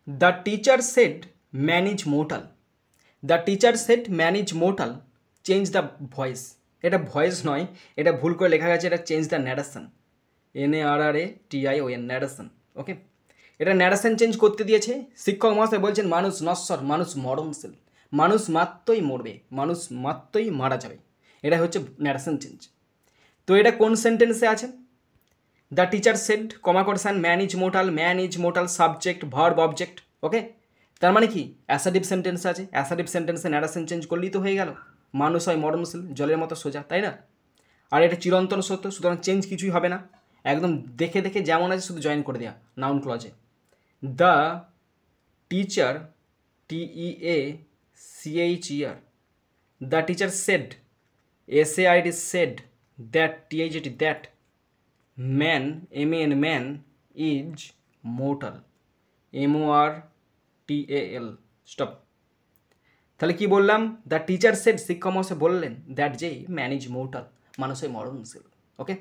The teacher said man is mortal. The teacher said man is mortal, change the voice. এটা voice নয়, এটা ভুল করে লেখা গেছে, এটা change the narration, NARRATION, narration. Okay, এটা ন্যারেশন চেঞ্জ করতে দিয়েছে। শিক্ষক মহাশয় বলছেন মানুষ নশ্বর, মানুষ মরণশীল, মানুষ মাত্রই মরবে, মানুষ মাত্রই মারা যাবে। এটা হচ্ছে ন্যারেশন চেঞ্জ। তো এটা কোন সেন্টেন্সে আছে? দ্য টিচার সেড কমা করছেন man is mortal subject verb object. Okay, তার মানে কি অ্যাসাডিভ সেন্টেন্স আছে, অ্যাসাডিভ সেন্টেন্সে ন্যারেশন চেঞ্জ করলেই তো হয়ে গেল, মানুষ হয় মরণশীল, জলের মতো সোজা, তাই না? আর এটা চিরন্তন সত্য, সুতরাং চেঞ্জ কিছুই হবে না, একদম দেখে দেখে যেমন আছে শুধু জয়েন করে দেওয়া নাউন ক্লজে। The teacher, TEACHER, the teacher said, SAID said, that THAT that, man MAN man is mortal, MORTAL। Stop. তাহলে কি বললাম? দ্য টিচার সেড, শিক্ষক মহাশয় বললেন, দ্যাট যে ম্যান ইজ মোর্টাল, মানুষের মরণশীল। ওকে,